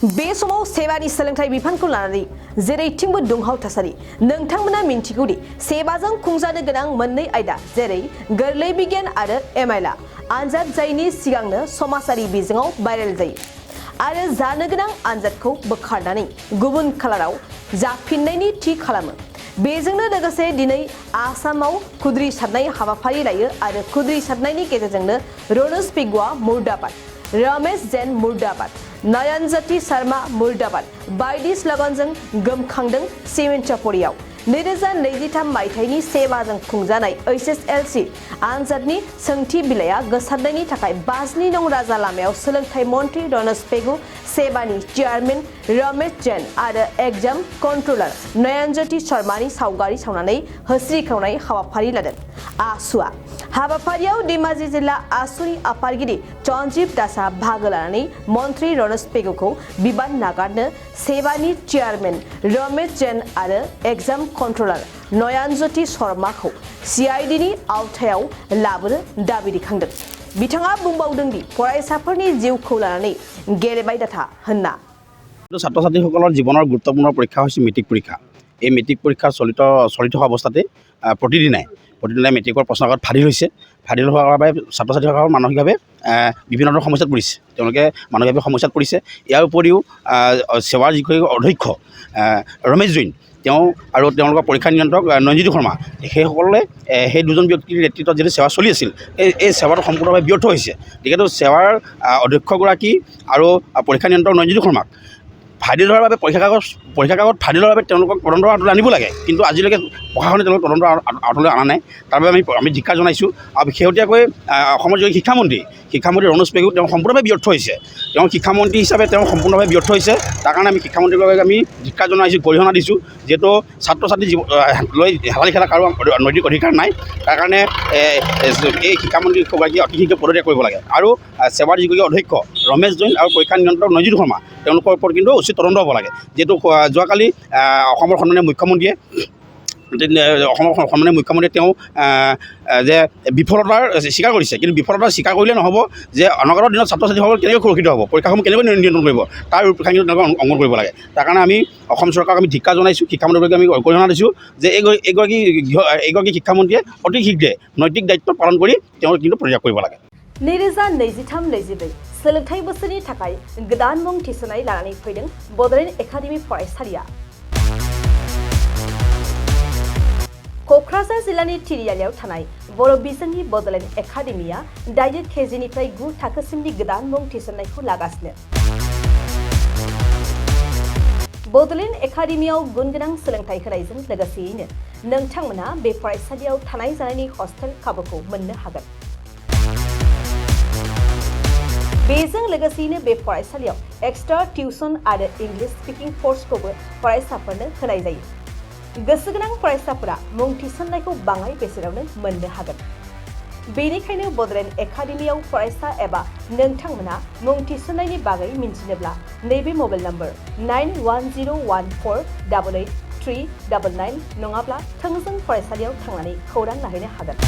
बे समाव सेवानि सोलोंथाइ बिफानखौ लानानै जेरैथिंबो दुंहाव थासारि नोंथांमोना मिन्थिगौदि सेवाजों खुंजानो गोनां मोननै आयदा जेरै गोरलै बिगियान आरो एमआइएल आनजाद जायनि सिगांनो समाजारि बिजोङाव भाइरेल जायो आरो जानो गोनां आनजादखौ बोखारनानै गुबुन खालाराव जाफिननायनि थि खालामो बेजोंनो लोगोसे दिनै आसामाव खुद्रि सारनाय हाबाफारि लायो आरो खुद्रि सारनायनि गेजेरजोंनो रनस पेगुआ मुर्दाबाद रमेश जैन मुर्दाबाद नयन ज्योति शर्मा मुर्दाबाद बायदि स्लोगानजों गोमखांदों सिमेन्टापुरियाव 2023 मायथाइनि सेवाजों खुंजानाय एचएसएलसी आनजादनि सोंथि बिलाइया गोसारनायनि थाखाय 5 नं राजा लामायाव सोलोंथाइ मन्थ्रि रनस पेगु सेवानि चेयारमेन रमेश जैन आरो एग्जाम कन्ट्रोलार नयन ज्योति शर्मानि सावगारि सावनानै होस्रि खावनाय हाबाफारि लादों आसुआ हाबाफारियाव धेमाजि जिल्ला आसुनि आफादगिरि चन्जीब दासआ बाहागो लानानै मन्थ्रि रनस पेगुखौ बिबान नागारनो सेवानि चेयारमेन रमेश जैन आरो एग्जाम कन्ट्रोलार नयन ज्योति शर्माखौ सीआईडीनि आवथायाव लाबोनो दाबि दैखांदों बिथाङा बुंबावदों दि फरायसाफोरनि जिउखौ लानानै गेलेबाय दाथा होनना ছাত্ৰ ছাত্ৰীসকলৰ জীৱনৰ গুৰুত্বপূৰ্ণ পৰীক্ষা হৈছে মেট্ৰিক পৰীক্ষা এই মেট্ৰিক পৰীক্ষা চলি থকা অৱস্থাতে প্ৰতিদিনাই মেট্ৰিকৰ প্ৰশ্নকাকত ফাদিল হৈছে ফাদিল হোৱাৰ বাবে ছাত্ৰ ছাত্ৰীসকলৰ মানসিকভাৱে বিভিন্ন ধৰণৰ সমস্যাত পৰিছে তেওঁলোকে মানসিকভাৱে সমস্যাত পৰিছে ইয়াৰ উপৰিও সেৱাৰ যিগৰাকী অধ্যক্ষ ৰমেশ জৈন তেওঁ আৰু তেওঁলোকৰ পৰীক্ষা নিয়ন্ত্ৰক নয়নজ্যোতি শৰ্মা সেইসকলে সেই দুজন ব্যক্তিৰ নেতৃত্বত যিটো সেৱা চলি আছিল এই সেৱাটো সম্পূৰ্ণভাৱে ব্যৰ্থ হৈছে গতিকে সেৱাৰ অধ্যক্ষগৰাকী আৰু পৰীক্ষা নিয়ন্ত্ৰক নয়নজ্যোতি শৰ্মাক ফাদিল হোৱাৰ বাবে পৰীক্ষা কাকত ফাদিল হোৱাৰ বাবে তেওঁলোকক তদন্তৰ আঁতৰলৈ আনিব লাগে কিন্তু আজিলৈকে প্ৰশাসনে তেওঁলোকক তদন্তৰ আঁতৰলৈ অনা নাই তাৰ বাবে আমি ধিক্কাৰ জনাইছোঁ আৰু শেহতীয়াকৈ অসমৰ যি শিক্ষামন্ত্ৰী ৰনস পেগু তেওঁ সম্পূৰ্ণভাৱে ব্যৰ্থ হৈছে তেওঁ শিক্ষামন্ত্ৰী হিচাপে তেওঁ সম্পূৰ্ণভাৱে ব্যৰ্থ হৈছে তাৰ কাৰণে আমি শিক্ষামন্ত্ৰীগৰাকীক আমি ধিক্কাৰ জনাইছোঁ গৰিহণা দিছোঁ যিহেতু ছাত্ৰ ছাত্ৰী লৈ হেতালি খেলা কাৰো নৈতিক অধিকাৰ নাই তাৰ কাৰণে এই শিক্ষামন্ত্ৰীগৰাকীয়ে অতি শীঘ্ৰে পদত্যাগ কৰিব লাগে আৰু সেৱাৰ যিগৰাকী অধ্যক্ষ ৰমেশ জৈন আৰু পৰীক্ষা নিয়ন্ত্ৰক নয়নজ্যোতি শৰ্মা তেওঁলোকৰ ওপৰত কিন্তু উচিত তদন্ত হ'ব লাগে যিহেতু যোৱাকালি অসমৰ সন্মানীয় মুখ্যমন্ত্ৰীয়ে তেওঁ যে বিফলতাৰ স্বীকাৰ কৰিছে কিন্তু বিফলতা স্বীকাৰ কৰিলে নহ'ব যে অনাগত দিনত ছাত্ৰ ছাত্ৰীসকল কেনেকৈ সুৰক্ষিত হ'ব পৰীক্ষাসমূহ কেনেকৈ নিয়ন্ত্ৰণ কৰিব তাৰ ৰূপৰেখা কিন্তু তেওঁলোকে অংকন কৰিব লাগে তাৰ কাৰণে আমি অসম চৰকাৰক আমি ধিক্কাৰ জনাইছোঁ শিক্ষামন্ত্ৰীগৰাকীক আমি গৰিহণা দিছোঁ যে এইগৰাকী শিক্ষামন্ত্ৰীয়ে অতি শীঘ্ৰে নৈতিক দায়িত্ব পালন কৰি তেওঁ কিন্তু পদত্যাগ কৰিব লাগে 2023-24 सोलोंथाइ बोसोरनि थाखाय गोदान मुं थिसननाय लानानै फैदों बड'लेण्ड एकाडेमि फरायसालिया क'क्राझार जिल्लानि तिरियालियाव थानाय बर' बिजोंनि बड'लेण्ड एकाडेमिया दायो केजिनिफ्राय 9 थाखोसिमनि गोदान मुं थिसननायखौ लागासिनो बड'लेण्ड एकाडेमियाव गुन गोनां सोलोंथाइ होनायजों लोगोसेयैनो नोंथांमोना बे फरायसालियाव थानाय जानायनि हस्टेल खाबुखौ मोननो हागोन बेजों लोगोसेयैनो बे फरायसालियाव एक्सट्रा टिउसन आरो इंलिश स्पीकिंग कर्सखौबो फरायसाफोरनो होनाय जायो गोसो गोनां फरायसाफोरा मुं थिसननायखौ बाङाय बेसेनावनो मोननो हागोन बेनिखायनो बड'लेण्ड एकाडेमियाव फरायसा एबा नोंथांमोना मुं थिसननायनि बागै मिन्थिनोब्ला नैबे मबाइल नम्बर 9101488399 नङाब्ला थोंजों फरायसालियाव थांनानै खौरां लाहैनो हागोन